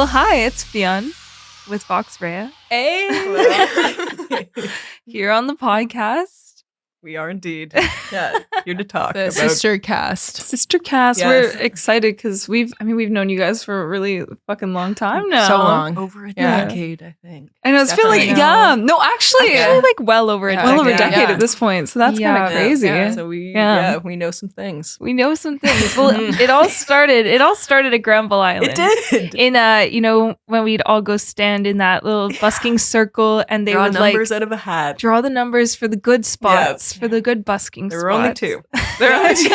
Well, hi, it's Fionn with Vox Rea. Hey! Here on the podcast. We are indeed. Yeah, here to talk The about sister cast. Sister cast. Yes. We're excited because we've known you guys for a really fucking long time now. So long. over a Yeah. decade, I think. I know, it's feel like, Definitely. no, actually, like well over a decade at this point. So that's kind of crazy. Yeah. So we know some things. We know some things. Well, it all started at Granville Island. It did. In when we'd all go stand in that little busking circle and they Draw would numbers like out of a hat. draw the numbers for the good spots, for the good busking There spots. were only two. There were only two.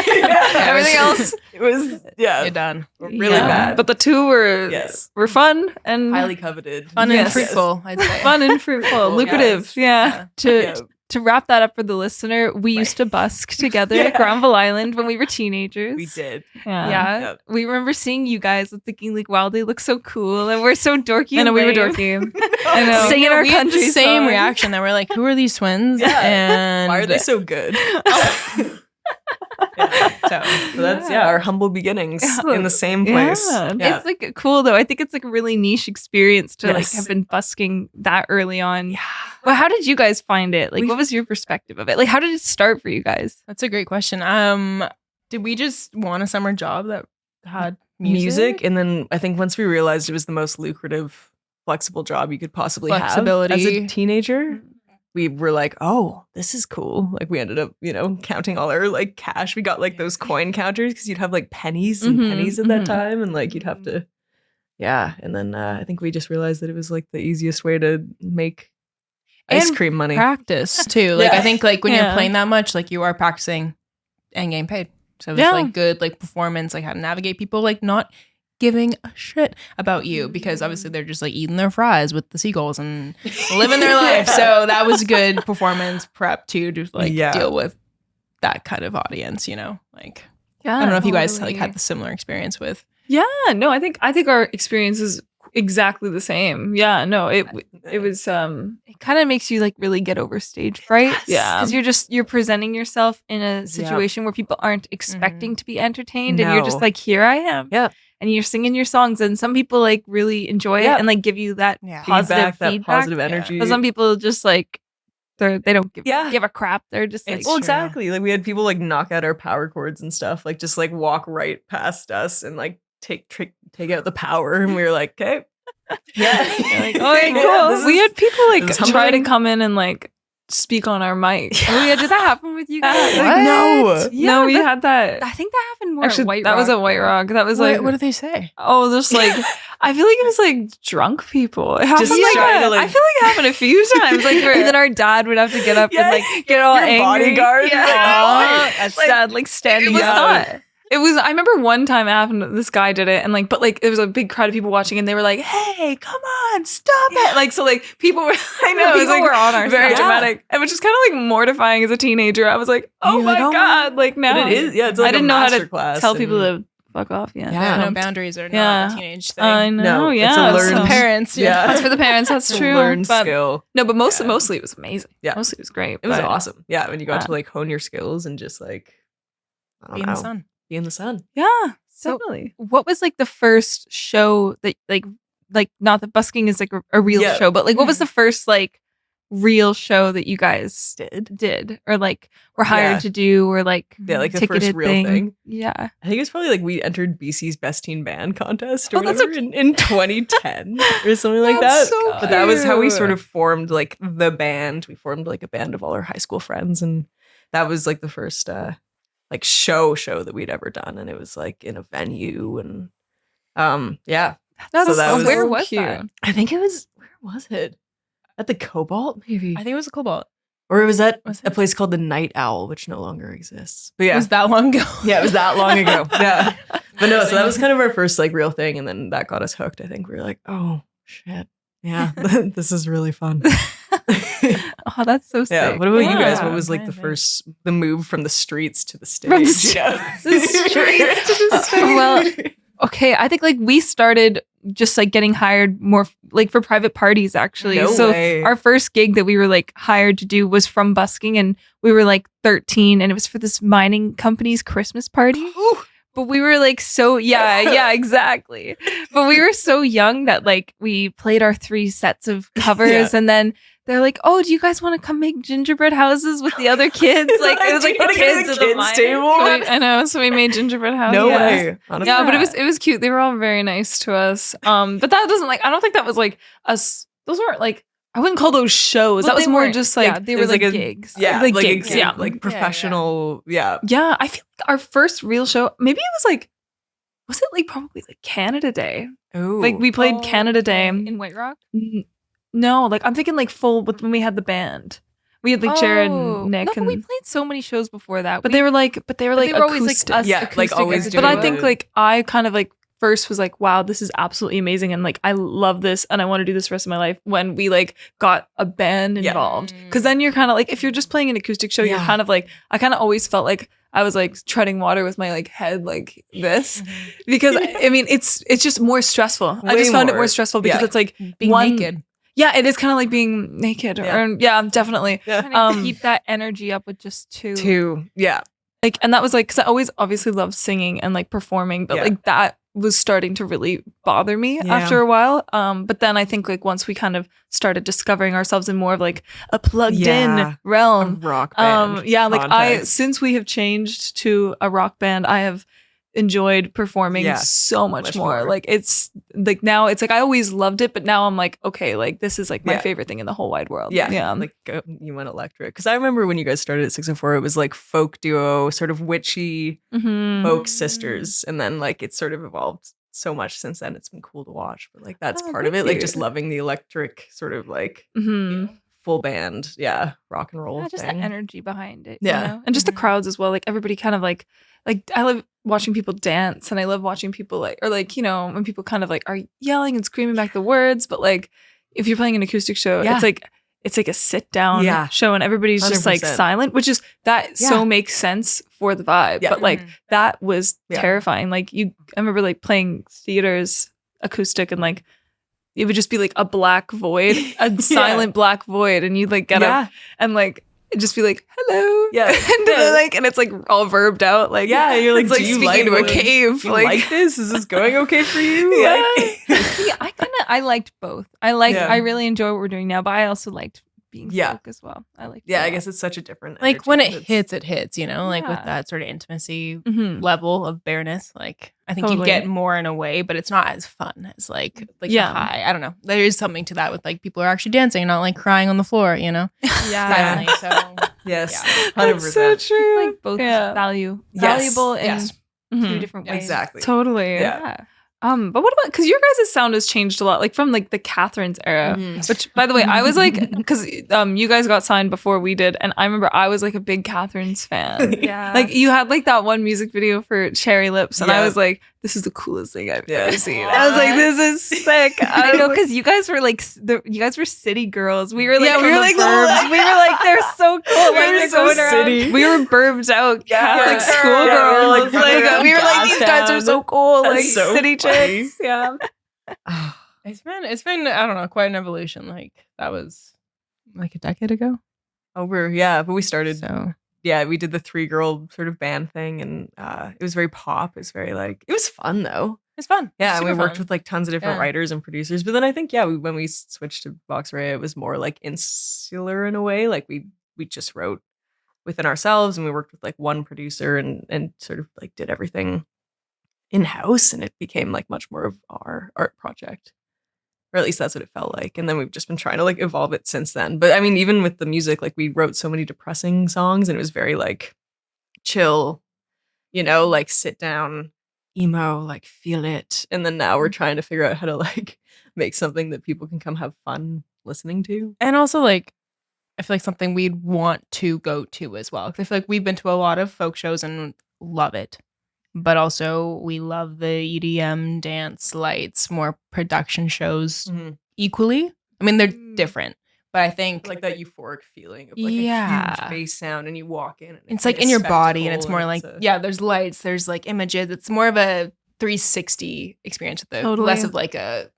Everything else, it was You're done. really bad. But the two were fun and Highly coveted. Fun Yes. and fruitful, I'd say. fun and fruitful, lucrative. Yes. Yeah. To wrap that up for the listener, we used to busk together at Granville Island when we were teenagers. We did. Yeah. Yep. We remember seeing you guys and thinking like, wow, they look so cool and we're so dorky. I know, and we were lame. dorky. I know. Singing our we had country the same songs. reaction that we're like, who are these twins? Yeah. And Why are they so good? So that's our humble beginnings in the same place. Yeah. It's like cool though. I think it's like a really niche experience to like Yes. have been busking that early on. Yeah. Well, how did you guys find it? Like, what was your perspective of it? Like, how did it start for you guys? That's a great question. Did we just want a summer job that had music, and then I think once we realized it was the most lucrative, flexible job you could possibly Flexibility. have as a teenager, we were like, oh, this is cool. Like we ended up, counting all our like cash. We got like those coin counters because you'd have like pennies and pennies at that time, and like you'd have to, And then I think we just realized that it was like the easiest way to make ice cream money. Practice too. Like I think like when you're playing that much, like you are practicing and getting paid. So it's like good like performance, like how to navigate people, like not giving a shit about you because obviously they're just like eating their fries with the seagulls and living their life. So that was good performance prep too to like deal with that kind of audience, Like I don't know if you guys like had the similar experience with. Yeah, no, I think our experience is exactly the same. Yeah, no, it was it kind of makes you like really get over stage fright. Yes. Because you're presenting yourself in a situation where people aren't expecting to be entertained and you're just like, here I am. Yeah. And you're singing your songs and some people like really enjoy it and like give you that positive feedback. That positive energy. But some people just like they don't give a crap. They're just like, well, exactly. Like we had people like knock out our power cords and stuff, like just like walk right past us and like take out the power, and we were like, okay, like, oh, okay, cool. We had people like try to come in and like speak on our mic. Oh, did that happen with you guys? No, no, we had that. I think that happened more. Actually, at White Rock. That was at White Rock. That was like, what did they say? Oh, just like I feel like it was like drunk people. It happened just like trying to, like, I feel like it happened a few times. Like, and then our dad would have to get up and like get all your angry. bodyguard. Yeah, Like, that's sad. Like standing. It was not. It was. I remember one time it happened. This guy did it, and like, but like, there was a big crowd of people watching, and they were like, "Hey, come on, stop it!" Like, so like, people were. I know, people like, were on our very dramatic, and which is kind of like mortifying as a teenager. I was like, "Oh my god!" Like now, but it is. Yeah, it's like I didn't know how to class tell people to fuck off. Yeah, no boundaries are not a teenage thing. I know. No, yeah, it's a learned parents. That's for the parents. That's true. Learned skill. No, but mostly it was amazing. Yeah, mostly it was great. It was awesome. Yeah, when you got to like hone your skills and just like be in the sun. Be in the sun. Yeah, definitely. What was like the first show that like not that busking is like a real show, but like what was the first like real show that you guys did or like were hired to do or like like the first real thing? Yeah, I think it's probably like we entered BC's Best Teen Band contest or whatever in 2010 or something like that. So but that was how we sort of formed like the band. We formed like a band of all our high school friends, and that was like the first like show that we'd ever done, and it was like in a venue, and where was that? I think it was, where was it? At the Cobalt, maybe. I think it was a Cobalt. Or it was at a place called the Night Owl, which no longer exists. But yeah. It was that long ago. Yeah, it was that long ago. Yeah. But no, so that was kind of our first like real thing, and then that got us hooked. I think we were like, oh shit. Yeah, this is really fun. Oh, that's so sick. Yeah. What about you guys? What was like the move from the streets to the stage? From the streets to the stage. Well, okay. I think like we started just like getting hired more like for private parties actually. No way. Our first gig that we were like hired to do was from busking, and we were like 13, and it was for this mining company's Christmas party. Ooh. but we were like exactly. But we were so young that like we played our 3 sets of covers and then they're like, oh, do you guys want to come make gingerbread houses with the other kids? Like it was like the kids at the minors table. I know, so we made gingerbread houses. No way. Yeah, but it was cute. They were all very nice to us. But that doesn't like I don't think that was like us. Those weren't like I wouldn't call those shows. That was more just like they were like gigs. Yeah, like gigs. gigs. Yeah, like professional. Yeah. Yeah, I feel like our first real show. Maybe it was it like probably like Canada Day? Oh, Like we played Canada Day in White Rock. No, like I'm thinking like full with when we had the band. We had like Jared and Nick, no, and but we played so many shows before that. they were like always like acoustic. us. Yeah, like acoustic always acoustic. doing But I the- think like I kind of like first was like, wow, this is absolutely amazing, and like I love this, and I want to do this the rest of my life. When we like got a band involved, because then you're kind of like if you're just playing an acoustic show, you're kind of like I kind of always felt like I was like treading water with my like head like this because I mean it's just more stressful. I just found it more stressful because it's like Being naked. Yeah, it is kind of like being naked. Yeah. Definitely. Trying to keep that energy up with just two. Yeah. Like, and that was like, because I always obviously loved singing and like performing, but like that was starting to really bother me after a while. But then I think like once we kind of started discovering ourselves in more of like a plugged in realm, A rock band. Since we have changed to a rock band, I have enjoyed performing so much more. Like it's like now it's like I always loved it, but now I'm like, okay, like this is like my favorite thing in the whole wide world. Yeah. Like you went electric. Because I remember when you guys started at 604, it was like folk duo, sort of witchy folk sisters. And then like it's sort of evolved so much since then. It's been cool to watch. But like that's part of it. Like just loving the electric sort of like full band, rock and roll. Just the energy behind it. Yeah. You know? And just the crowds as well. Like everybody kind of like I love watching people dance, and I love watching people like, or like, you know, when people kind of like are yelling and screaming back the words, but like if you're playing an acoustic show, it's like a sit down show and everybody's 100%. Just like silent, which is so makes sense for the vibe. But like that was terrifying. Like I remember like playing theaters acoustic and like it would just be like a black void, a silent black void, and you'd like get up and like just be like, hello. Yeah. And it's like all verbed out. Like, you're like, it's like do you speaking to a cave. Do you like this? Is this going okay for you? See, I liked both. I really enjoy what we're doing now, but I also liked being folk as well. I like I guess it's such a different like when it energy. hits, you know, like with that sort of intimacy level of bareness. Like I think you get more in a way, but it's not as fun as like the high. I don't know. There is something to that with like people are actually dancing, not like crying on the floor, you know? Silently, so yes. 100%. That's so true. Like both valuable in two different ways. Exactly. Totally. Yeah. But what about, because your guys' sound has changed a lot, like from like the Catherine's era, which by the way, I was like, because you guys got signed before we did, and I remember I was like a big Catherine's fan. Like you had like that one music video for Cherry Lips, and I was like, this is the coolest thing I've ever seen. I was like, this is sick. I know, because you guys were like, you guys were city girls. We were like, we were like, burbs. We were like, they're so cool. Like they're so going around. city. We were burbed out Catholic schoolgirls. We were like, these guys are so cool. Like so city chicks. Yeah. It's been I don't know, quite an evolution. Like that was like a decade ago. But we started So we did the 3-girl sort of band thing, and it was very pop. It was very like, it was fun though. it's fun. Yeah, and we Super worked fun. with like tons of different writers and producers. But then I think when we switched to Vox Rea, it was more like insular in a way. Like we just wrote within ourselves, and we worked with like one producer and sort of like did everything in house, and it became like much more of our art project. Or at least that's what it felt like. And then we've just been trying to like evolve it since then. But I mean, even with the music, like we wrote so many depressing songs, and it was very like chill, you know, like sit down, emo, like feel it. And then now we're trying to figure out how to like make something that people can come have fun listening to. And also like I feel like something we'd want to go to as well. Because I feel like we've been to a lot of folk shows and love it. But also we love the EDM, dance, lights, more production shows equally. I mean, they're different. But I think like that euphoric feeling of like a huge bass sound, and you walk in and it's like in your body, and it's more like there's lights, there's like images. It's more of a 360 experience with the less of like a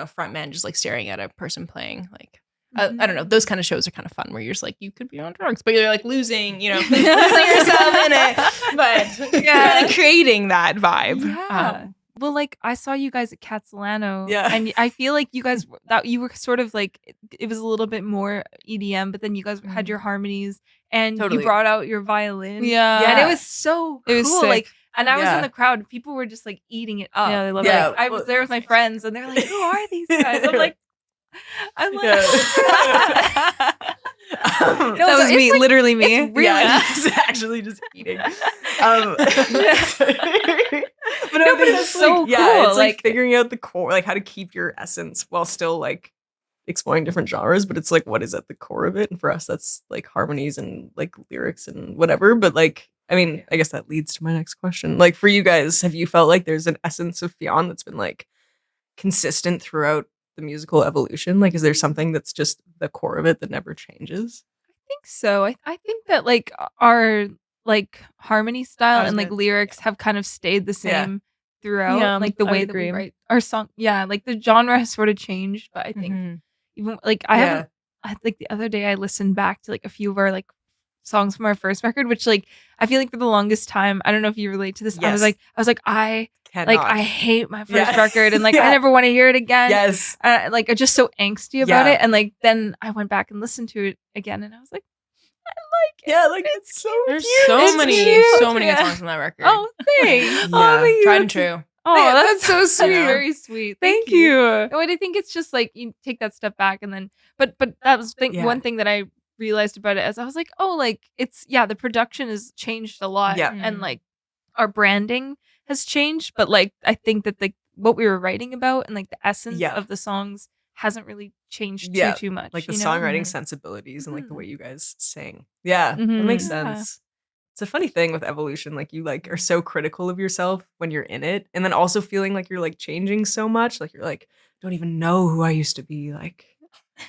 front man just like staring at a person playing. Like I don't know. Those kind of shows are kind of fun where you're just like, you could be on drugs, but you're like losing, losing yourself in it. But really creating that vibe. Yeah. Well, like I saw you guys at Catalano, Yeah. and I feel like you guys that you were sort of like it was a little bit more EDM, but then you guys had your harmonies and Totally. you brought out your violin, Yeah. and it was so cool. It was sick. Like, and I was Yeah. in the crowd, people were just like eating it up. Yeah, they love Yeah. it. I was there with my friends, and they're like, "Who are these guys?" I'm like, Yeah. That was me, like- literally me. it's really- Yeah, it's actually just eating. But No, but it's so cool. It's like Like- figuring out the core, like how to keep your essence while still like exploring different genres. But it's like, what is at the core of it? And for us, that's like harmonies and like lyrics and whatever. But like, I mean, I guess that leads to my next question. Like for you guys, have you felt like there's an essence of Fionn that's been like consistent throughout the musical evolution? Like, is there something that's just the core of it that never changes? I think so. I think that like our like harmony style was and like gonna- lyrics have kind of stayed the Yeah. same throughout. Yeah, Like the I way would that we agree. write our song. Yeah, like the genre has sort of changed, but I think even like I Yeah. haven't. Like the other day I listened back to like a few of our like songs from our first record, which like I feel like for the longest time, I don't know if you relate to this. Yes. I was like I Cannot. hate my first Yeah. record, and like Yeah. I never want to hear it again. Yes. Like I'm just so angsty about Yeah. it, and like then I went back and listened to it again, and I was like, I like it. Yeah, like it's so There's cute. so It's many cute. good Yeah. songs on that record. Oh, thanks. Yeah. Oh, thank you. Tried and true. Oh, Yeah, that's so that's sweet. very sweet. Thank you. No, I think it's just like you take that step back and then, but that was Yeah. one thing that I realized about it as I was like, oh, like it's the production has changed a lot, Yeah. and like our branding has changed, but like I think that like what we were writing about and like the essence Yeah. of the songs hasn't really changed Yeah, too much. Like the you know? songwriting Mhm. sensibilities and like the Mhm. way you guys sing. Yeah, that Mhm. makes Yeah. sense. It's a funny thing with evolution. Like you like are so critical of yourself when you're in it, and then also feeling like you're like changing so much. Like you're like, don't even know who I used to be. Like,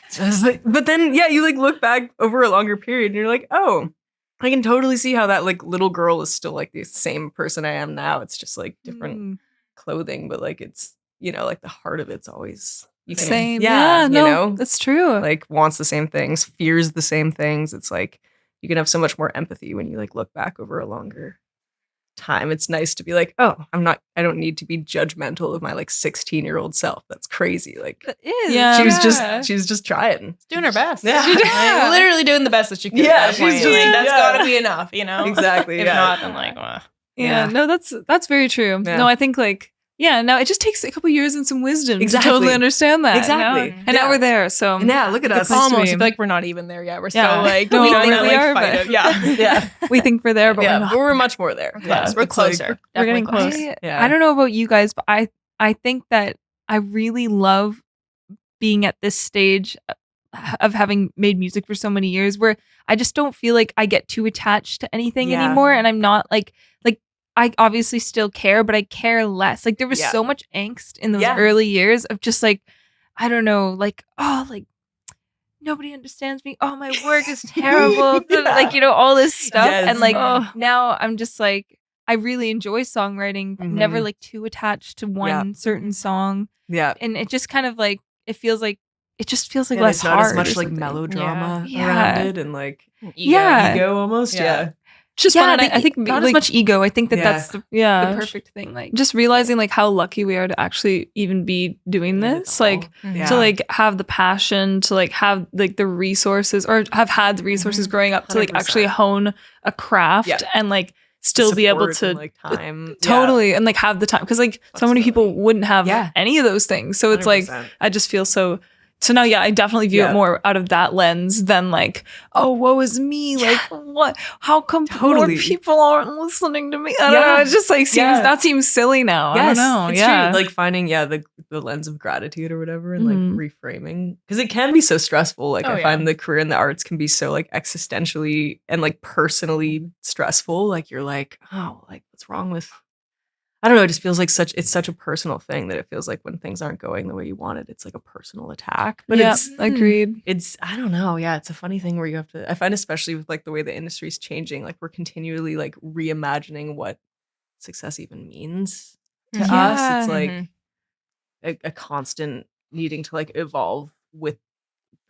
so it's like, but then yeah, you like look back over a longer period, and you're like, oh, I can totally see how that like little girl is still like the same person I am now. It's just like different Mm. clothing, but like it's like the heart of it's always you can- Same. Yeah, Yeah, you no, know, that's true. like wants the same things, fears the same things. It's like you can have so much more empathy when you like look back over a longer time. It's nice to be like, oh, I don't need to be judgmental of my like 16-year-old self. That's crazy. Like It is. Yeah. she was yeah. just trying. Doing her best. Yeah. She's Yeah. literally doing the best that she could. Yeah, at that she's point. just- Like, that's yeah. gotta be enough, Exactly. If yeah. not, then like, well, Yeah, Yeah. no, that's very true. Yeah. No, I think like no, it just takes a couple years and some wisdom Exactly. to totally understand that. Exactly. you know? And now we're there. So And yeah, look at us. place to almost. I be. feel like we're not even there yet. We're Yeah. still like, No, we know we that, are, like, but- fight it. Yeah. Yeah. we think we're there, but Yeah, we're not. but we're much more there. We're Yeah, close. We're it's like- closer. we're getting Definitely close. Yeah. I don't know about you guys, but I think that I really love being at this stage of having made music for so many years where I just don't feel like I get too attached to anything Yeah. anymore, and I'm not like I obviously still care, but I care less. Like there was Yeah. so much angst in those Yeah. early years of just like I don't know, like oh like nobody understands me. Oh, my work is terrible. Yeah. Like all this stuff, Yes. and like Oh. now I'm just like I really enjoy songwriting. I'm never Mhm. like too attached to one certain song, Yeah. and it just kind of like it just feels like Yeah, less there's not hard. as or much like something. melodrama Yeah. around Yeah. it and like Yeah. ego almost. Yeah. Yeah. Just Yeah, fun. And I think not like, as much ego. I think that Yeah. that's the perfect thing. Like just realizing like how lucky we are to actually even be doing this. Like Yeah. to like have the passion, to like have like the resources, or have had the resources Mhm. growing up to like 100%. actually hone a craft Yeah. and like still be able Support to and, like time. totally and like have the time, because like so many people wouldn't have Yeah. any of those things. So it's like 100%. I just feel so now I definitely view Yeah. it more out of that lens than like, oh, woe is me, like what, how come Totally. more people aren't listening to me? I don't know, Yeah. it just like Yeah. seems silly now. I don't know. It's Yeah, true. Like finding the lens of gratitude or whatever, and Mhm. like reframing, because it can be so stressful. Like Oh, I yeah. find the career in the arts can be so like existentially and like personally stressful. Like you're like, oh, like what's wrong with? I don't know. It just feels like it's such a personal thing that it feels like when things aren't going the way you wanted, it's like a personal attack. But yeah, it's agreed. I don't know. Yeah, it's a funny thing where you have to, I find, especially with like the way the industry's changing, like we're continually like reimagining what success even means to us. Yeah. It's like Mhm. a constant needing to like evolve with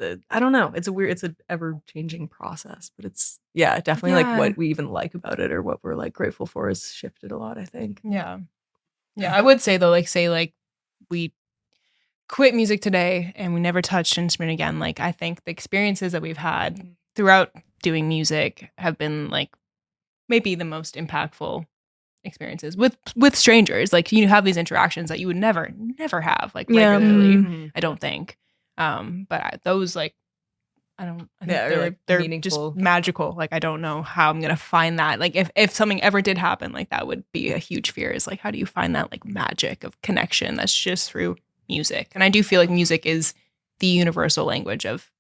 I don't know. It's an ever changing process, but it's definitely like what we even like about it or what we're like grateful for has shifted a lot, I think. Yeah. I would say though, like say like we quit music today and we never touched an instrument again. Like I think the experiences that we've had throughout doing music have been like maybe the most impactful experiences with strangers. Like you have these interactions that you would never have like regularly. I don't think. But those like I think they're meaningful. Just magical. Like I don't know how I'm gonna find that. Like if something ever did happen, like that would be a huge fear. Is like how do you find that like magic of connection that's just through music? And I do feel like music is the universal language of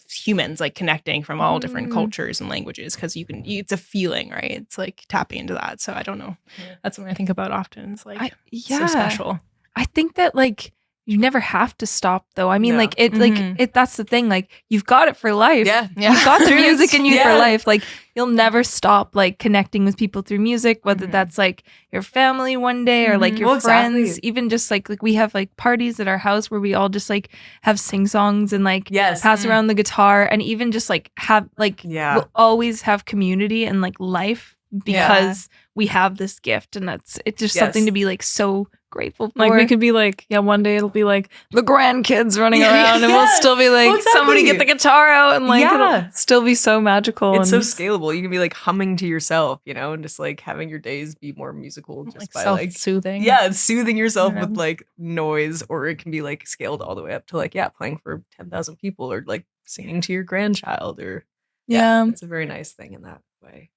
humans, like connecting from all different cultures and languages, because it's a feeling, right? It's like tapping into that. So I don't know. That's what I think about often. It's like so special. I think that like you never have to stop though. I mean, like it that's the thing. Like you've got it for life. Yeah. You've got the music in you for life. Like you'll never stop like connecting with people through music, whether that's like your family one day or like your friends. Even just like we have like parties at our house where we all just like have sing songs and like pass around the guitar, and even just like have like we'll always have community and like life because we have this gift, and it's just something to be like so grateful for. Like we could be like, one day it'll be like the grandkids running around and we'll still be like, somebody get the guitar out, and like it'll still be so magical. It's so scalable. You can be like humming to yourself, and just like having your days be more musical just like by self-soothing. It's soothing yourself with like noise, or it can be like scaled all the way up to like playing for 10,000 people, or like singing to your grandchild, or it's a very nice thing in that way.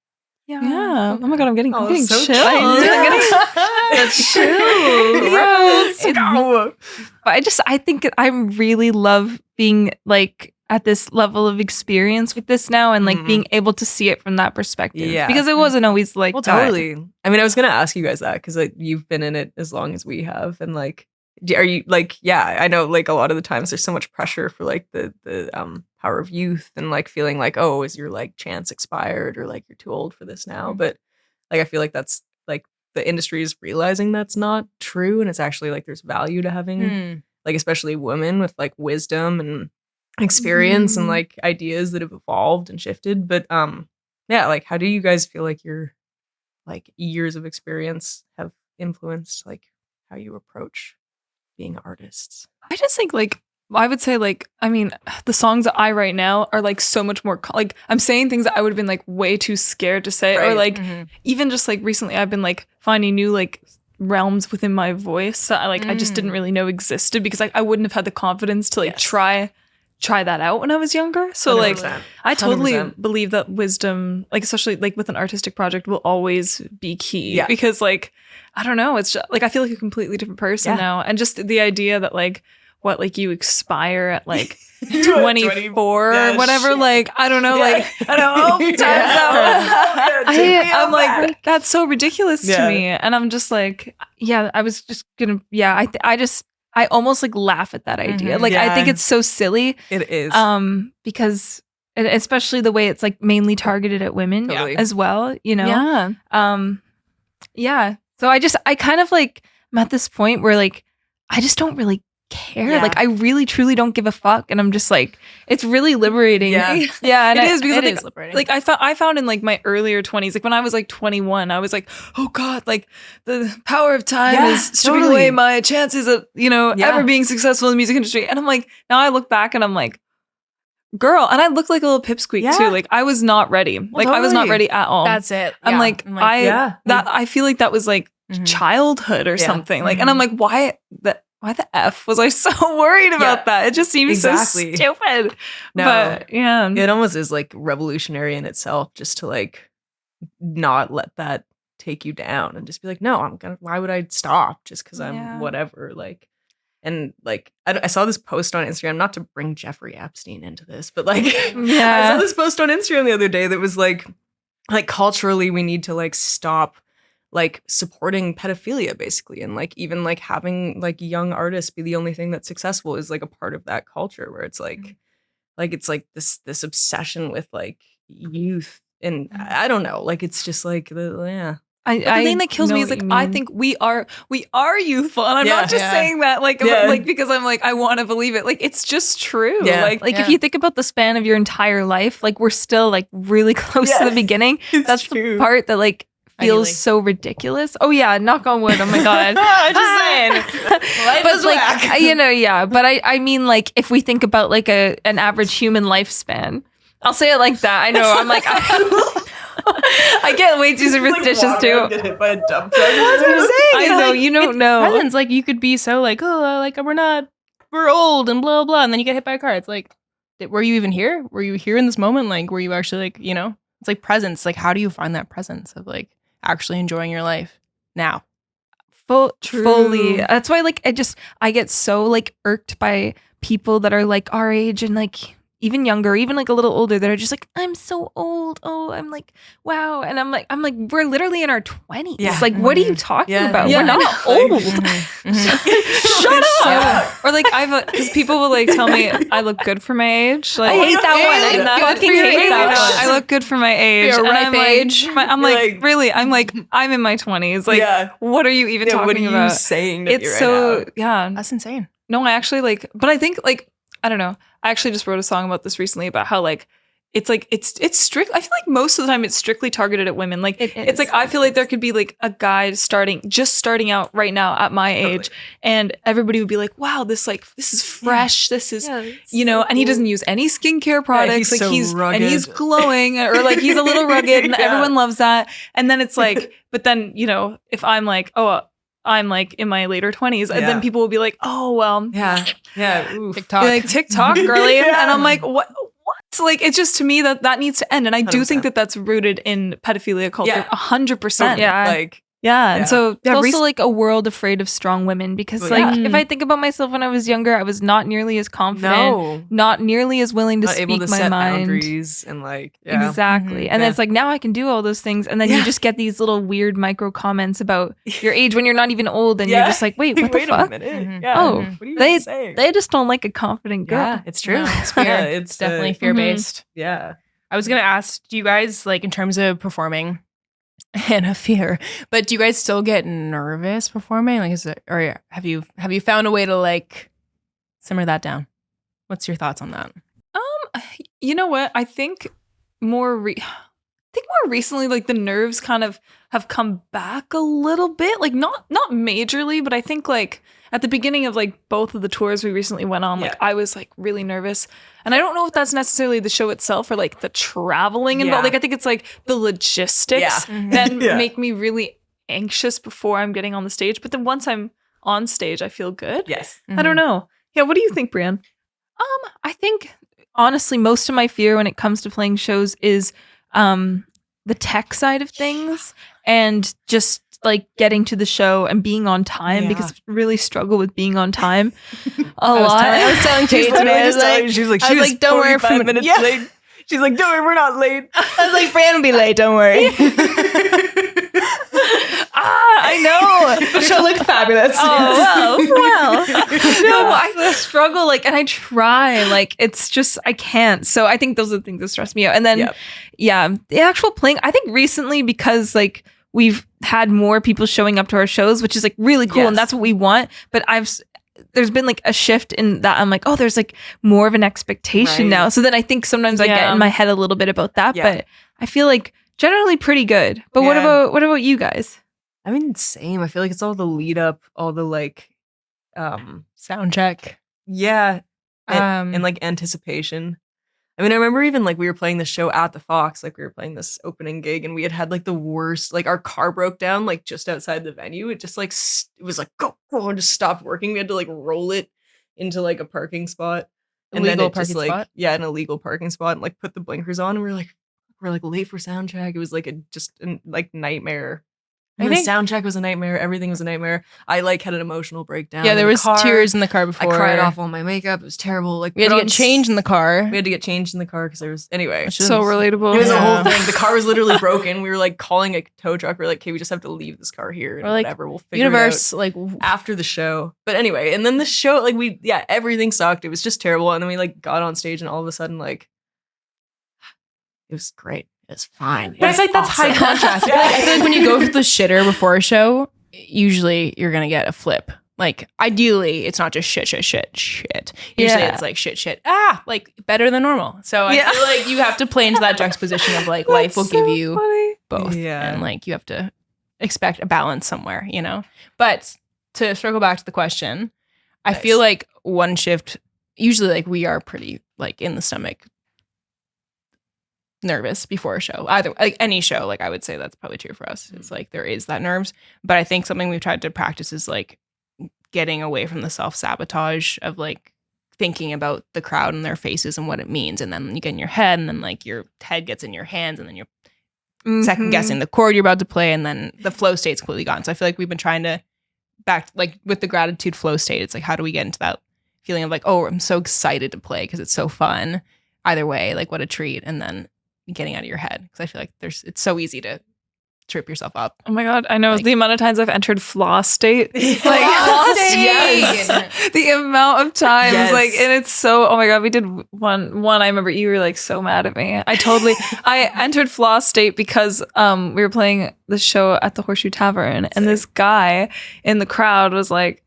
Yeah. Oh my god, I'm getting so chills. I'm getting chills. But I think I really love being like at this level of experience with this now, and like being able to see it from that perspective. Yeah. Because it wasn't always like that. Totally. I mean, I was gonna ask you guys that because like you've been in it as long as we have, and like are you like I know like a lot of the times there's so much pressure for like the power of youth, and like feeling like, oh, is your like chance expired, or like you're too old for this now. But like I feel like that's like the industry is realizing that's not true, and it's actually like there's value to having like especially women with like wisdom and experience and like ideas that have evolved and shifted. But like how do you guys feel like your like years of experience have influenced like how you approach being artists? I just think like I would say like, I mean, the songs that I write now are like so much more like I'm saying things that I would have been like way too scared to say, or like even just like recently I've been like finding new like realms within my voice that I just didn't really know existed, because like I wouldn't have had the confidence to like try that out when I was younger. So 100%. Like I totally 100%. Believe that wisdom, like especially like with an artistic project, will always be key, because like I don't know, it's just like I feel like a completely different person now, and just the idea that like what like you expire at like 24 or whatever, like I don't know, like I don't know, time's out. I'm like that's so ridiculous to me, and I'm just like I was just gonna I almost like laugh at that idea. Like I think it's so silly. It is. Because especially the way it's like mainly targeted at women as well, Yeah. So I kind of like I'm at this point where like I just don't really care. Like I really truly don't give a fuck, and I'm just like it's really liberating. And it is, because it is liberating. Like I found in like my earlier 20s, like when I was like 21, I was like, oh god, like the power of time is stripping away my chances of ever being successful in the music industry. And I'm like, now I look back and I'm like, girl, and I look like a little pipsqueak too. Like I was not ready. Like I was not ready at all. That's it. I'm like I feel like that was like childhood or something. Like, and I'm like, why the F was I so worried about that? It just seems so stupid. No, but it almost is like revolutionary in itself, just to like not let that take you down and just be like, no, why would I stop just because I'm whatever? Like, and like I saw this post on Instagram, not to bring Jeffrey Epstein into this, but like I saw this post on Instagram the other day that was like culturally we need to like stop like supporting pedophilia basically, and like even like having like young artists be the only thing that's successful is like a part of that culture where it's like it's like this obsession with like youth, and I don't know, like it's just like the thing that kills me is like I think we are youthful, and I'm not just saying that like because I'm like I want to believe it. Like it's just true. Yeah. Like if you think about the span of your entire life, like we're still like really close to the beginning. That's true. The part that like feels so ridiculous. Oh yeah, knock on wood. Oh my god. I'm just saying. Life is whack. You know, but I mean like if we think about like an average human lifespan, I'll say it like that. I know. I'm like I get way too superstitious too. Get hit by a dump truck. That's what I'm saying. I know, you don't know. Presents, like you could be so like, oh, like we're old and blah blah, and then you get hit by a car. It's like, were you even here? Were you here in this moment? Like, were you actually like, you know? It's like presence. Like, how do you find that presence of like actually enjoying your life now? Fully. That's why like I get so like irked by people that are like our age and like even younger, even like a little older, that are just like, I'm so old. Oh, I'm like, wow. And I'm like, we're literally in our 20s. Yeah. Like, what are you talking about? Yeah. We're not old. Shut up. Or like, because people will like tell me I look good for my age. Like, I hate that one. I fucking hate that one. I look good for my age. Your ripe age. I'm like, really? I'm like, I'm in my 20s. Like, what are you even talking what are you about? saying that It's you're so, right yeah. That's insane. No, I actually like, but I think like, I don't know. I actually just wrote a song about this recently about how like it's strict. I feel like most of the time it's strictly targeted at women. Like it's like I feel like there could be like a guy starting out right now at my age, and everybody would be like, "Wow, this is fresh. This is you know." And he doesn't use any skincare products. he's like so rugged. and he's glowing, or like he's a little rugged, and everyone loves that. And then it's like, but then you know, if I'm like, I'm like in my later 20s, and then people will be like, "Oh well, oof. TikTok, like TikTok, girly," and I'm like, "What?" Like it's just to me that needs to end, and I do 100%. think that that's rooted in pedophilia culture, 100%. Like and so It's also like a world afraid of strong women because like if I think about myself when I was younger, I was not nearly as confident, not nearly as willing to not speak able to my set mind. boundaries and like Exactly. And then it's like now I can do all those things, and then you just get these little weird micro comments about your age when you're not even old, and you're just like, wait, what the fuck? A minute. Mhm. Oh, what are you saying? they just don't like a confident girl. Yeah, it's true. No, it's fear. It's Definitely fear-based. Yeah. I was gonna ask, do you guys like in terms of performing and a fear, but do you guys still get nervous performing? Like, is it, or have you found a way to like simmer that down? What's your thoughts on that? You know what? I think more recently, like the nerves kind of have come back a little bit. Like not majorly, but I think like at the beginning of like both of the tours we recently went on, like I was like really nervous. And I don't know if that's necessarily the show itself or like the traveling involved. Like I think it's like the logistics that make me really anxious before I'm getting on the stage. But then once I'm on stage, I feel good. Yes. I don't know. Yeah, what do you think, Brianne? I think honestly, most of my fear when it comes to playing shows is the tech side of things and just like getting to the show and being on time because I really struggle with being on time a lot. I was telling Kate today. She was like, don't worry, 45 minutes late. She's like, don't worry, we're not late. I was like, Fran will be late, don't worry. I know. She'll look fabulous. Oh, well. No, I struggle, like, and I try, like, it's just, I can't. So I think those are the things that stress me out. And then, the actual playing, I think recently because, like, we've had more people showing up to our shows, which is, like, really cool. And that's what we want. But there's been, like, a shift in that. I'm like, oh, there's, like, more of an expectation now. So then I think sometimes I get in my head a little bit about that. But I feel, like, generally pretty good. But what about you guys? I mean, same. I feel like it's all the lead up, all the like sound check. Yeah. And like anticipation. I mean, I remember even like we were playing the show at the Fox, like we were playing this opening gig and we had like the worst, like our car broke down like just outside the venue. It just like, it was like, go, and just stopped working. We had to like roll it into like a parking spot. And then it just like, an illegal parking spot and like put the blinkers on and we're like late for sound check. It was like a nightmare. I think sound check was a nightmare. Everything was a nightmare. I like had an emotional breakdown. Yeah, there was tears in the car before. I cried off all my makeup. It was terrible. Like we had to get changed in the car. We had to get changed in the car because there was anyway. So relatable. It was a whole thing. The car was literally broken. We were like calling a tow truck. We are like, okay, we just have to leave this car here and whatever. We'll figure it out like after the show. But anyway, and then the show, like everything sucked. It was just terrible. And then we like got on stage and all of a sudden like it was great. It's fine. But I feel like that's high contrast. I feel like when you go to the shitter before a show, usually you're gonna get a flip. Like ideally, it's not just shit. Usually it's like shit. Like better than normal. So I feel like you have to play into that juxtaposition of like life will give you both, and like you have to expect a balance somewhere, you know. But to circle back to the question, I feel like one shift. Usually, like we are pretty like in the stomach, nervous before a show. Either like any show, like I would say that's probably true for us. It's like there is that nerves, but I think something we've tried to practice is like getting away from the self-sabotage of like thinking about the crowd and their faces and what it means, and then you get in your head, and then like your head gets in your hands, and then you're second guessing the chord you're about to play, and then the flow state's completely gone. So I feel like we've been trying to back like with the gratitude flow state. It's like, how do we get into that feeling of like, oh, I'm so excited to play because it's so fun. Either way, like what a treat, and then getting out of your head, because I feel like it's so easy to trip yourself up. Oh my God, I know the amount of times I've entered Flaw state. Like, Yes. The amount of times, Yes. like, and it's so, oh my God, we did one, I remember you were like so mad at me. I entered Flaw state because we were playing the show at the Horseshoe Tavern, and this guy in the crowd was like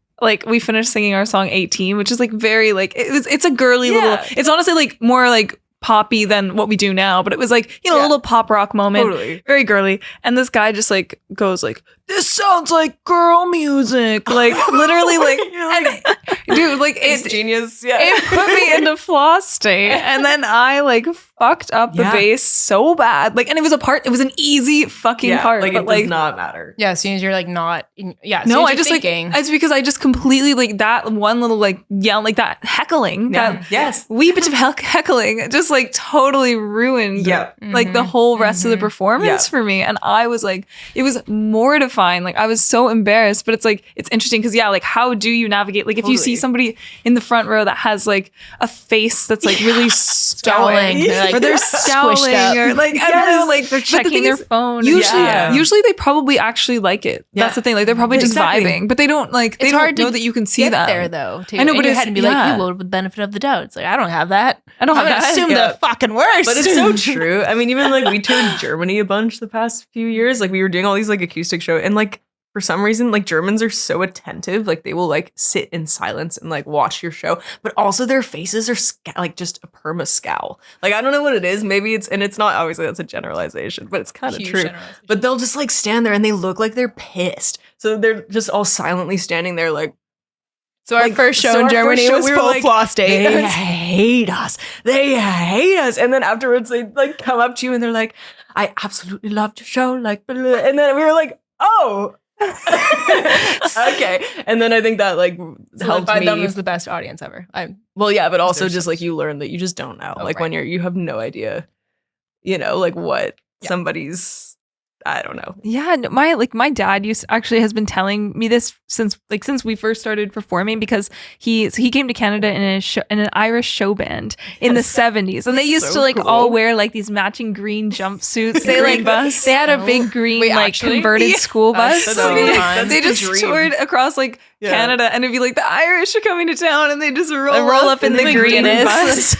we finished singing our song 18, which is like very like, it's a girly little, it's honestly like more like poppy than what we do now, but it was like, you know, a little pop rock moment, very girly. And this guy just like goes like, this sounds like girl music, like literally like, and, dude, like it's genius. It put me into Flaw state, and then I like fucked up the bass so bad, like, and it was an easy fucking part, like but it like does not matter. Yeah, as soon as you're like not in, no, I just thinking, like it's because I just completely like that one little like yell, like that heckling, that wee bit of heckling just like totally ruined like the whole rest of the performance for me. And I was like, it was mortifying. Like I was so embarrassed, but it's like, it's interesting because like how do you navigate, like if you see somebody in the front row that has like a face that's like really scowling, like, or they're scowling, or like I don't know, like they're checking their phone. Usually they probably actually like it. That's the thing, like they're probably just vibing, but they don't like, they don't know that you can see that there though. I know, but it's and be like, you will with the benefit of the doubt. It's like, I don't have that. I don't have that. that. Assume the fucking worst. But it's so true. I mean, even like we toured Germany a bunch the past few years. Like we were doing all these like acoustic shows, and like for some reason, like Germans are so attentive. Like they will like sit in silence and like watch your show, but also their faces are like just a perma scowl. Like I don't know what it is. Maybe it's not, obviously that's a generalization, but it's kind of true. But they'll just like stand there and they look like they're pissed. So they're just all silently standing there like. So our first show in Germany was full Flaw state. They hate us. They hate us. And then afterwards they like come up to you and they're like, I absolutely loved your show. Like, blah, blah. And then we were like, oh. Okay. And then I think that like helped me. Them as the best audience ever. But also just like you learn that you just don't know. When you have no idea, you know, like what somebody's, I don't know. Yeah, my dad has been telling me this since we first started performing, because he came to Canada in an Irish show band in the 70s, and they used to like all wear like these matching green jumpsuits. They had a big green converted school bus. They just toured across like Canada, and it'd be like the Irish are coming to town, and they just roll up in the green bus.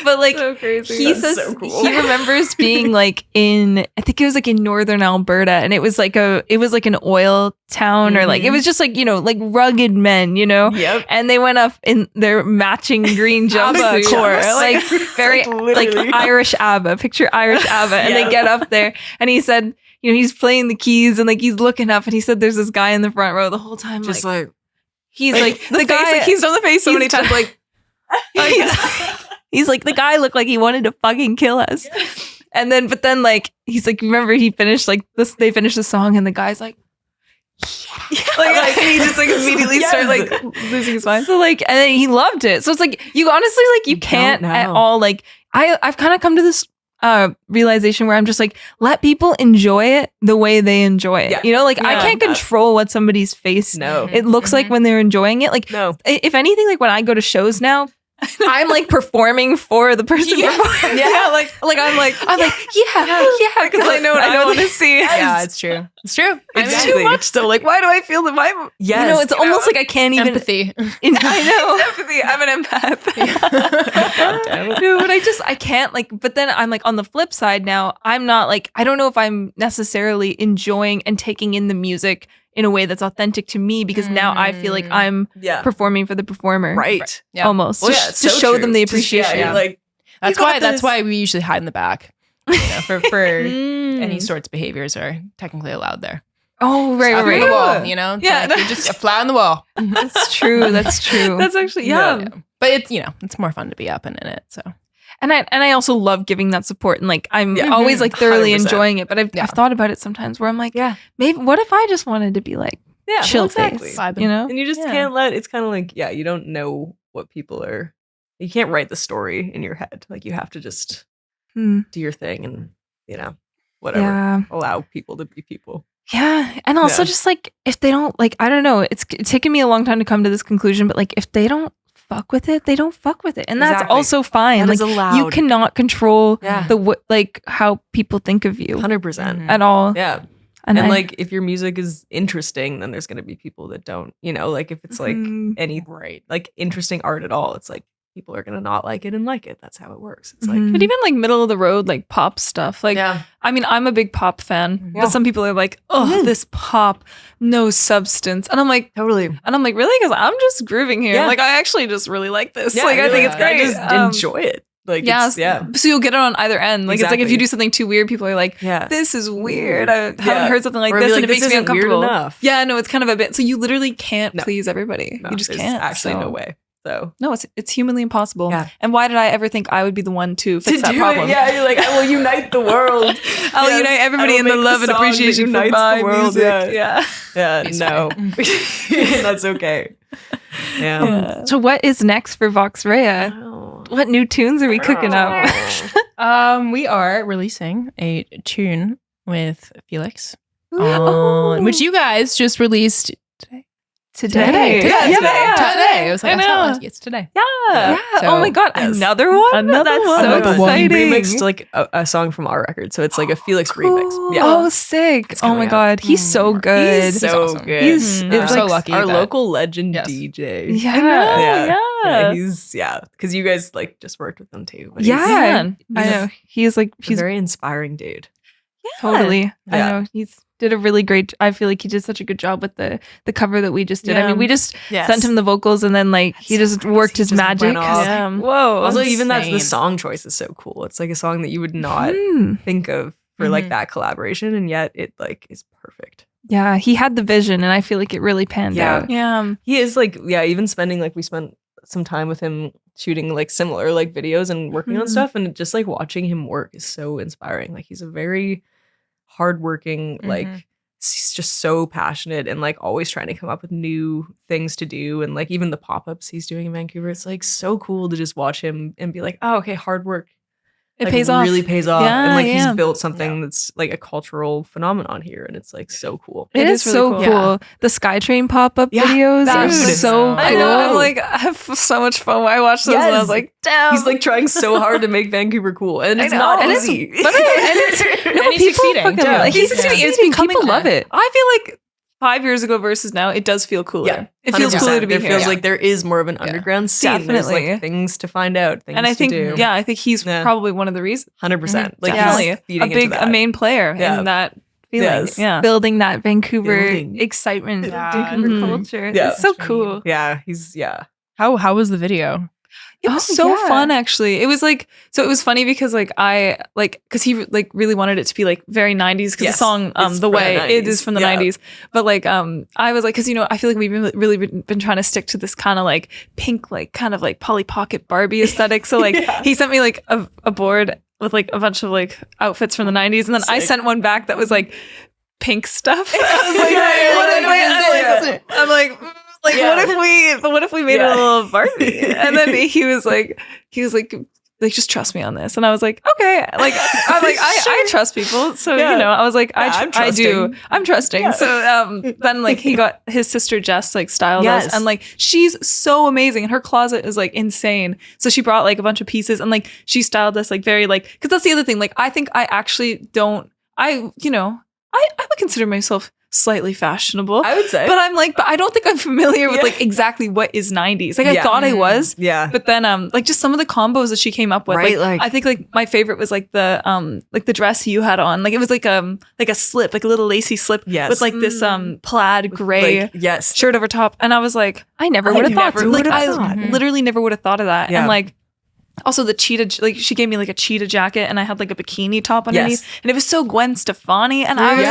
But like so he says he remembers being like I think it was like in northern Alberta, and it was like an oil town, or like it was just like, you know, like rugged men, you know, and they went up in their matching green jumpsuits, like very like Irish ABBA, picture Irish ABBA, and they get up there, and he said, you know, he's playing the keys and like he's looking up, and he said there's this guy in the front row the whole time, just like he's like the guy, like he's done the face so many times, like he's like, the guy looked like he wanted to fucking kill us. And then, but then like, he's like, remember he finished like this, they finished the song, and the guy's like, like he just like immediately started like losing his mind. So like, and then he loved it. So it's like, you honestly like, you can't at all. Like I've kind of come to this realization where I'm just like, let people enjoy it the way they enjoy it. You know, like I can't control what somebody's face it looks like when they're enjoying it. Like if anything, like when I go to shows now, I'm like performing for the person performing. Like I'm like because I know what I want to see. Yeah, it's true. It's true. It's too much. So like, why do I feel the vibe? Yes, you know, it's almost like I can't even empathy. I know it's empathy. I'm an empath. know? No, but I can't like, but then I'm like on the flip side now, I'm not like, I don't know if I'm necessarily enjoying and taking in the music in a way that's authentic to me because now I feel like I'm performing for the performer. Right. Yeah. Almost. Well, just to show them the appreciation. You're like, That's why we usually hide in the back. You know, for any sorts of behaviors are technically allowed there. Oh, right, Just right. on the wall, you know? It's like you're just a fly on the wall. That's true. That's true. That's actually, yeah. But it's, you know, it's more fun to be up and in it. So. And I also love giving that support and like I'm always like thoroughly 100%. enjoying it. But I've thought about it sometimes where I'm like, maybe what if I just wanted to be like chill face, you know? And you just can't it's kind of like, you don't know what people are, you can't write the story in your head. Like you have to just do your thing and, you know, whatever. Allow people to be people. Yeah. And also just like, if they don't like, I don't know, it's taken me a long time to come to this conclusion, but like if they don't fuck with it, they don't fuck with it. And that's also fine. That like is allowed. You cannot control like how people think of you 100% at all. Yeah. And like if your music is interesting, then there's going to be people that don't, you know, like if it's like any like interesting art at all, it's like people are going to not like it and like it. That's how it works. It's like, but even like middle of the road, like pop stuff. Like, I mean, I'm a big pop fan, but some people are like, oh, this pop, no substance. And I'm like, totally. And I'm like, really? Because I'm just grooving here. Like, I actually just really like this. Like, I think it's great. I just enjoy it. Like, so you'll get it on either end. Like, it's like if you do something too weird, people are like, this is weird. I haven't heard something like this, and it makes me uncomfortable. Yeah, no, it's kind of a bit. So you literally can't please everybody. You just can't. Actually, no way. So no, it's humanly impossible. Yeah. And why did I ever think I would be the one to fix that problem? Yeah, you're like, I will unite the world. I'll unite everybody in the love and appreciation for my music. Yeah. No, that's okay. Yeah. So what is next for Vox Rea? What new tunes are we cooking up? We are releasing a tune with Felix, which you guys just released today. Today. I was like, it's today. Yeah. So, oh my God. Another one? That's so exciting. He remixed like a song from our record. So it's like a Felix remix. Yeah. Oh, sick. Oh my God. He's so good. He's so awesome. Good. He's so like lucky. Our local legend DJ. Yeah. He's, because you guys like just worked with him too. But I know. He's a very inspiring dude. Yeah. Totally. I know. He's did a really great, I feel like he did such a good job with the cover that we just did. I mean, we just sent him the vocals and then like he just worked his magic. Whoa. Also, even the song choice is so cool. It's like a song that you would not think of for like that collaboration, and yet it like is perfect. Yeah, he had the vision and I feel like it really panned out. Yeah. He is like, even spending like, we spent some time with him shooting like similar like videos and working on stuff, and just like watching him work is so inspiring. Like he's a very hardworking, like he's just so passionate and like always trying to come up with new things to do. And like even the pop-ups he's doing in Vancouver, it's like so cool to just watch him and be like, oh, okay, hard work. It pays off. Really pays off. And like he's built something that's like a cultural phenomenon here, and it's like so cool. It is really so cool. Yeah. The SkyTrain pop-up videos are so cool. I know. I'm like, I have so much fun when I watch those, and I was like, damn. He's like trying so hard to make Vancouver cool, and it's not easy. And he's succeeding. Like, he's succeeding. It's becoming. People love it. I feel like 5 years ago versus now, it does feel cooler. Yeah, it feels cooler to be here. It feels like there is more of an underground scene. Definitely. There's like things to find out, things and I think, to do. I think he's probably one of the reasons. 100%. Like definitely a main player in that feeling. Yeah. Building that Vancouver excitement, Vancouver culture. Yeah. It's so cool. Yeah, he's How was the video? It was so fun, actually. It was like, so it was funny because like because he like really wanted it to be like very 90s, because the song The Way, it is from the 90s. But like I was like, because I feel like we've really been trying to stick to this kind of like pink, like kind of like Polly Pocket Barbie aesthetic. So like he sent me like a board with like a bunch of like outfits from the 90s, and then I sent one back that was like pink stuff. I was like, I'm like what if we made it a little Barbie? And then he was like, just trust me on this. And I was like, okay. Like, I'm like, I trust people. So, I was like, I'm trusting. Yeah. So then like he got his sister Jess like styled us, and like she's so amazing, and her closet is like insane. So she brought like a bunch of pieces, and like she styled us like very like, because that's the other thing. Like I think I actually don't, I would consider myself slightly fashionable. I would say. But I'm like, but I don't think I'm familiar with like exactly what is 90s. Like I thought I was. Yeah. But then like just some of the combos that she came up with. Right, Like, I think like my favorite was like the dress you had on. Like it was like a slip, like a little lacy slip with like this plaid gray shirt over top. And I was like, I never would have thought. Like I literally never would have thought of that. Yeah. And like also the cheetah, like she gave me like a cheetah jacket and I had like a bikini top underneath and it was so Gwen Stefani and I was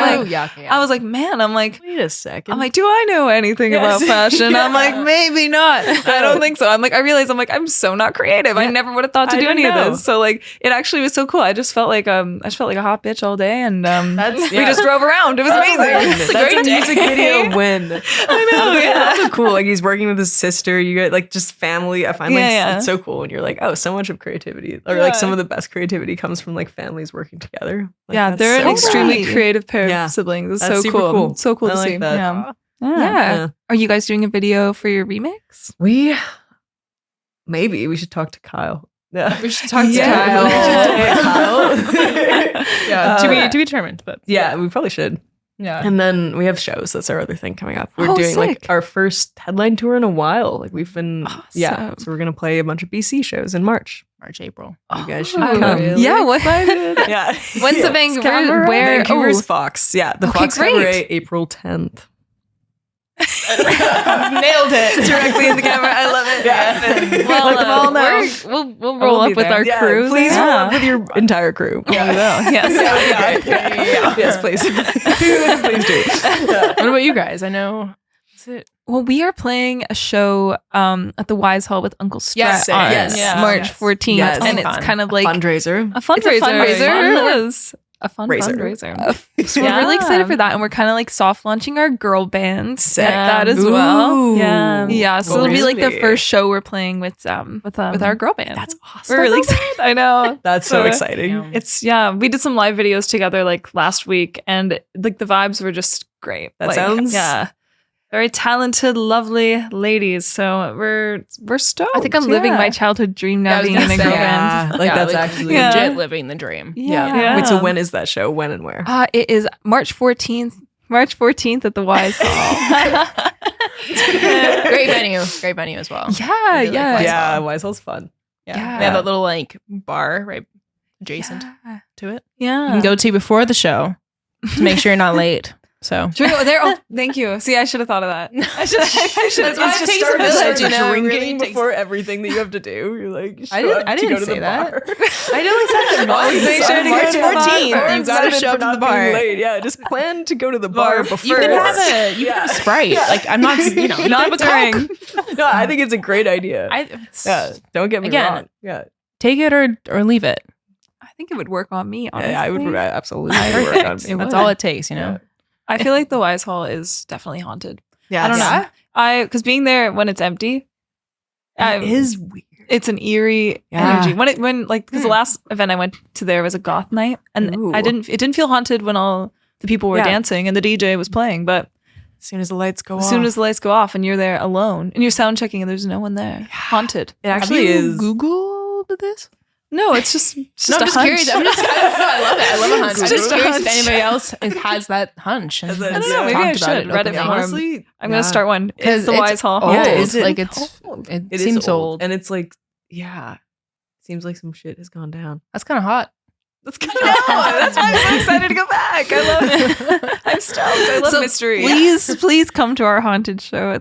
I was like, man, I'm like, wait a second. I'm like, do I know anything about fashion? I'm like, maybe not. I don't think so. I'm like, I realized I'm like, I'm so not creative. I never would have thought to do any of this. So like, it actually was so cool. I just felt like a hot bitch all day and we just drove around. It was amazing. That's a music video win. I know. That's so cool. Like he's working with his sister. You get like just family. I find like it's so cool when you're like, oh, so much of creativity or like some of the best creativity comes from like families working together. Like, they're an extremely creative pair of siblings. It's so cool. So cool to see. That. Yeah. Are you guys doing a video for your remix? We should talk to Kyle. Yeah. We should talk to Kyle. To be determined, but we probably should. Yeah. And then we have shows. That's our other thing coming up. We're doing like our first headline tour in a while. Like we've been, so we're going to play a bunch of BC shows in March, April. You guys should come. Really excited. When's the Vancouver? Vancouver's Fox. Yeah. The Fox Cabaret, April 10th. Nailed it directly in the camera. I love it. Yeah. Well, let them all know. We'll roll up with our crew. Please roll up with your entire crew. Yeah, we will. Yes. Yes, please. Please do. What about you guys? I know. Well, we are playing a show at the Wise Hall with Uncle Strat on March 14th, and it's kind of like fundraiser. A fundraiser. A fun fundraiser. So we're really excited for that, and we're kind of like soft launching our girl band that as well. Yeah. So it'll be like the first show we're playing with our girl band. That's awesome. We're really excited. I know. That's so exciting. It's we did some live videos together like last week, and like the vibes were just great. That sounds very talented, lovely ladies. So we're stoked. I think I'm living my childhood dream now, being in a girl band. Like that's actually legit living the dream. Yeah. Wait, so when is that show? When and where? It is March 14th. March 14th at the Wise Hall. Great venue as well. Yeah. Wise Hall's fun. Yeah. They have that little like bar right adjacent to it. Yeah. You can go to before the show to make sure you're not late. So thank you. See, I should have thought of that. I should. It's just start drinking before everything that you have to do. You're like, I didn't say that. I know exactly. March 14th. You gotta show up to the bar. Yeah, just plan to go to the bar before. You can have a Sprite. Like I'm not, not during. No, I think it's a great idea. Don't get me wrong. Yeah, take it or leave it. I think it would work on me. Honestly. Yeah, I would absolutely work on me. That's all it takes, you know. Yeah. I feel like the Wise Hall is definitely haunted. Yeah, I don't know. Because being there when it's empty, it is weird. It's an eerie energy. Because the last event I went to there was a goth night, and it didn't feel haunted when all the people were dancing and the DJ was playing. But as soon as the lights go off, and you're there alone, and you're sound checking, and there's no one there, haunted. It actually is. Googled this. No, it's just I'm just curious. I love it. I love a hunch. It's just curious if anybody else has that hunch. I don't know. Maybe I should. Reddit forum. Honestly, I'm gonna start one. It's the Wise Hall. Old. Yeah, is it? Like it seems old, and it's like seems like some shit has gone down. That's kind of hot. That's kind of that's why I'm so excited to go back. I love it. I'm stoked. I love mystery. Please come to our haunted show.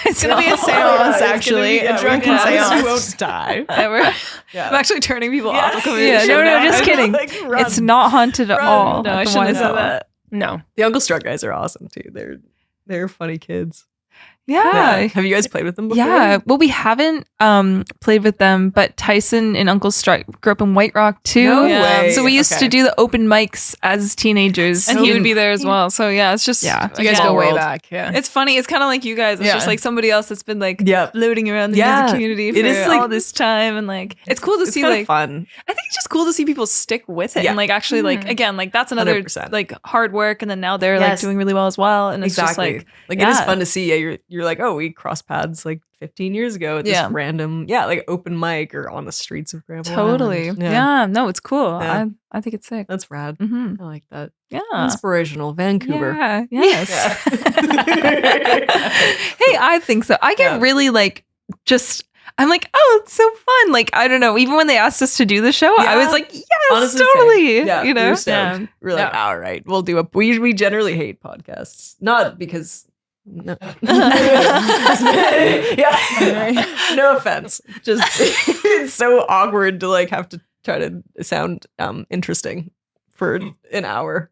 It's gonna be a seance, actually. A drunken seance. You won't die. I'm actually turning people off. No, just kidding. It's not haunted at all. No, I shouldn't have said that. No, the Uncle Struck guys are awesome too. They're funny kids. Yeah. Have you guys played with them before? Yeah. Well, we haven't played with them, but Tyson and Uncle Struck grew up in White Rock too. No way. So we used to do the open mics as teenagers. And he would be there as well. So it's just you guys go way back. Yeah. It's funny. It's kind of like you guys. It's just like somebody else that's been like floating around the music community for all this time. And like it's cool to see like fun. I think it's just cool to see people stick with it and like actually like again like that's another 100%. Like hard work and then now they're like doing really well as well. And it's just like it is fun to see. You're you're like, oh, we crossed paths like 15 years ago at this random, like open mic or on the streets of Granville Totally. Island. Yeah. No, it's cool. Yeah. I think it's sick. That's rad. Mm-hmm. I like that. Yeah. Inspirational. Vancouver. Yeah. Yes. Hey, I think so. I get really like I'm like, oh, it's so fun. Like, I don't know. Even when they asked us to do the show, I was like, yes, honestly, totally. Yeah, you know, we're like, all right, we'll do we generally hate podcasts, not because. No. No offense. Just it's so awkward to like have to try to sound interesting for an hour,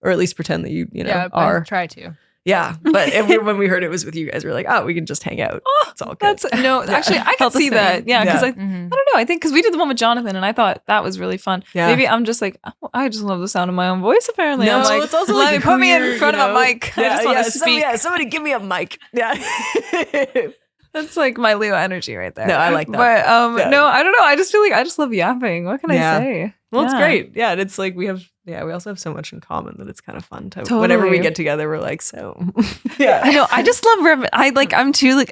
or at least pretend that you know are. I try to. Yeah, but when we heard it was with you guys, we're like, oh, we can just hang out. It's all good. Actually, I can see that. Yeah, because I don't know. I think because we did the one with Jonathan, and I thought that was really fun. Yeah. Maybe I'm just like, oh, I just love the sound of my own voice. Apparently, no, I'm like, it's also like put me in front of a mic. I just want to speak. Somebody give me a mic. Yeah. That's like my Leo energy right there. No, I like that. But no, I don't know. I just feel like I just love yapping. What can I say? Well, it's great. Yeah, and it's like we also have so much in common that it's kind of fun to whenever we get together, we're like, so yeah. I know. I just love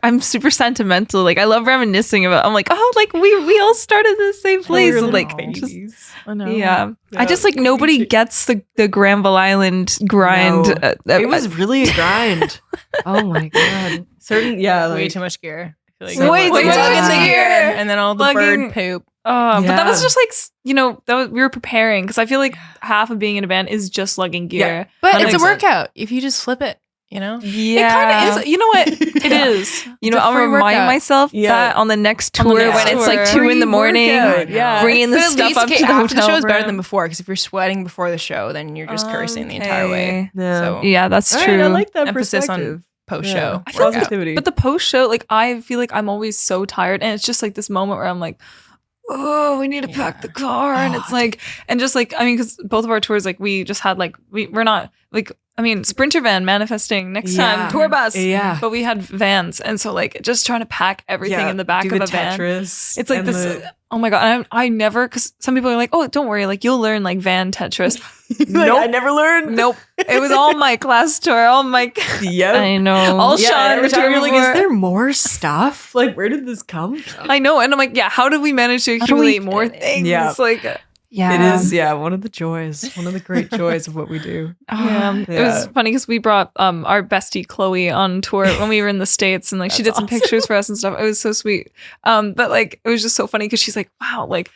I'm super sentimental. Like I love reminiscing about. I'm like, oh, like we all started in the same place. Like babies. I know. Yeah. I just like nobody gets the Granville Island grind. No. It was really a grind. Oh my god. Way too much gear. I feel way too much in the gear, and then all the bird poop. But that was just like, we were preparing because I feel like half of being in a band is just lugging gear. Yeah. But it's a workout if you just flip it, you know? Yeah. It kind of is. You know what? It is. I'll remind myself that on the next tour when it's like 2 a.m, bringing the stuff up to the hotel. The show is better than before because if you're sweating before the show, then you're just cursing the entire way. Yeah. So that's true. Right, I like that emphasis perspective. On post-show positivity. But the post-show, like I feel like I'm always so tired, and it's just like this moment where I'm like, oh, we need to pack the car, and it's like, and just like, I mean, because both of our tours, like we just had like we're not like, I mean, Sprinter van manifesting next time, tour bus, but we had vans, and so like just trying to pack everything in the back of a van. Tetris it's like this. Oh my god! I never, because some people are like, oh, don't worry, like you'll learn like van Tetris. Nope, I never learned. Nope, it was all Mike last tour. All Mike. Yep, I know. All Sean. Every time you're like, is there more stuff? Like, where did this come from? I know, and I'm like, how did we manage to accumulate more things? Yeah, like. Yeah, it is. Yeah, one of the great joys of what we do. It was funny because we brought our bestie Chloe on tour when we were in the States, and like she did some pictures for us and stuff. It was so sweet. But like it was just so funny because she's like, wow, like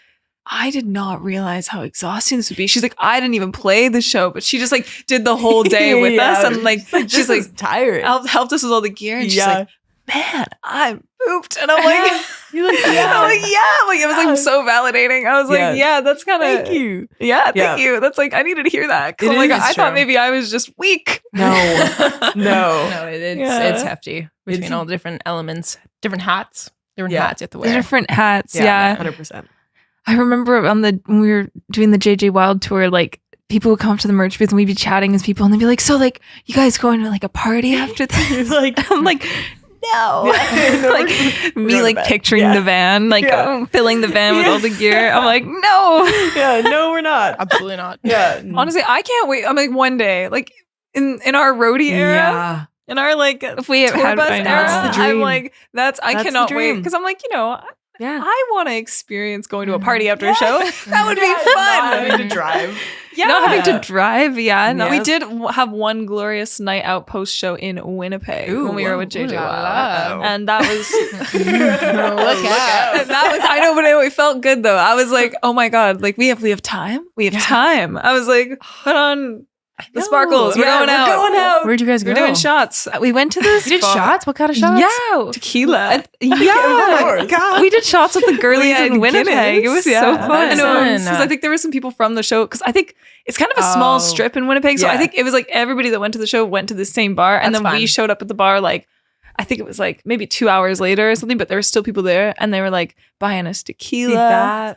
I did not realize how exhausting this would be. She's like, I didn't even play the show, but she just like did the whole day with us, and like she's like tired, helped us with all the gear, and she's like, man, I'm pooped. And I'm like, I'm like, like it was like so validating. I was like, that's kind of, thank you. Yeah, thank you. That's like, I needed to hear that. Oh my God, I thought maybe I was just weak. No, it's hefty between all the different elements, different hats you have to wear. Different hats, 100%. I remember when we were doing the JJ Wild tour, like, people would come up to the merch booth and we'd be chatting as people, and they'd be like, so like, you guys going to like a party after this? I'm like, no. Like me like picturing the van, like filling the van with all the gear. I'm like, no. No, we're not. Absolutely not. Honestly, I can't wait. I'm like, one day, like in our roadie era, in our like if we tour bus era, that's the dream. I'm like, I cannot wait, because I'm like, I want to experience going to a party after a show. That would be fun. Not having to drive. Not having to drive. No, we did have one glorious night out post show in Winnipeg when we were with JJ Wild, and that was look out. That was, I know, but it felt good though. I was like, oh my god, like we have time. We have time. I was like, put on the sparkles. We're going out. Where'd you guys go? We're doing shots. We went to this. You did shots? What kind of shots? Yeah, tequila. Oh my god. We did shots with the girlies in Winnipeg. It was so fun. Because I think there were some people from the show, because I think it's kind of a small strip in Winnipeg. So I think it was like everybody that went to the show went to the same bar, and then we showed up at the bar like, I think it was like maybe 2 hours later or something, but there were still people there, and they were like buying us tequila.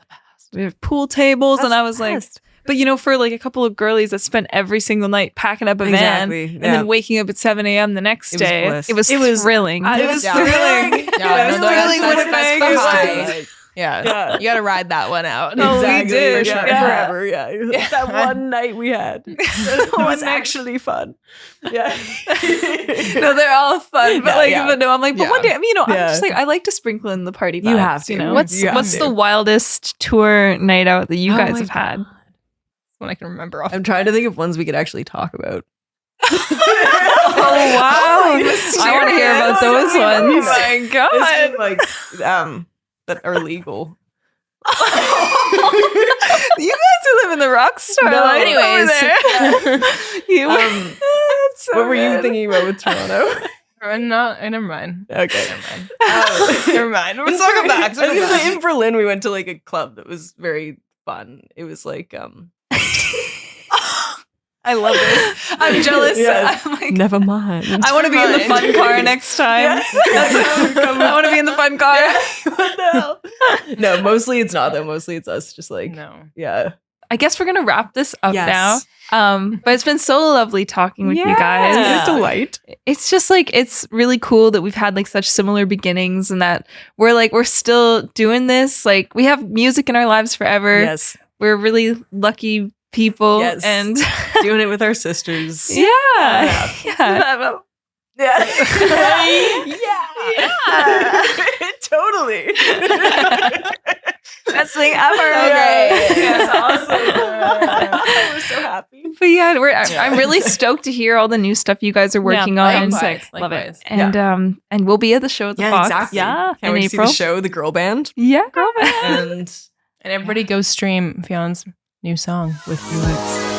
We have pool tables, and I was like, but for like a couple of girlies that spent every single night packing up a van and then waking up at 7 a.m. the next day, it was thrilling. It was thrilling. That's the high. Yeah. You got to ride that one out. Oh, we Exactly. did. Yeah, Yeah. forever. Yeah. That one night we had was actually fun. Yeah. No, they're all fun, but but no, I'm like, but Yeah. one day, I mean, I'm Yeah. just like, I like to sprinkle in the party vibes. You have to. You know, What's You have what's to. the wildest tour night out that you guys my have had? God. That's one I can remember off. I'm trying to think of ones we could actually talk about. Oh wow! I want to hear about those ones. Oh my god! It's like that are legal. You guys who live in the rock star No, life. anyways. Over there. You. It's so What were you good. thinking about with Toronto? Never mind. Okay. Never mind. We'll circle back. I was gonna say, in Berlin, we went to like a club that was very fun. It was like I love this. I'm jealous. Yeah. I'm like, never mind. I want to be in the fun car next time. Yeah. I want to be in the fun car. What the hell? No, mostly it's not though. Mostly it's us. Just like yeah. I guess we're gonna wrap this up Yes. now. But it's been so lovely talking with you guys. It's a delight. It's just like it's really cool that we've had like such similar beginnings and that we're still doing this. Like we have music in our lives forever. Yes. We're really lucky people. Yes. And Doing it with our sisters. yeah. Yeah. Totally. Best thing ever. Okay. Yes, awesome. We're so happy. But yeah, I'm really stoked to hear all the new stuff you guys are working on. Love it. And we'll be at the show at the Fox. Exactly. Yeah, Can't wait to see April. the show, the girl band. Yeah, girl band. And And everybody go stream Fionn's new song with Felix.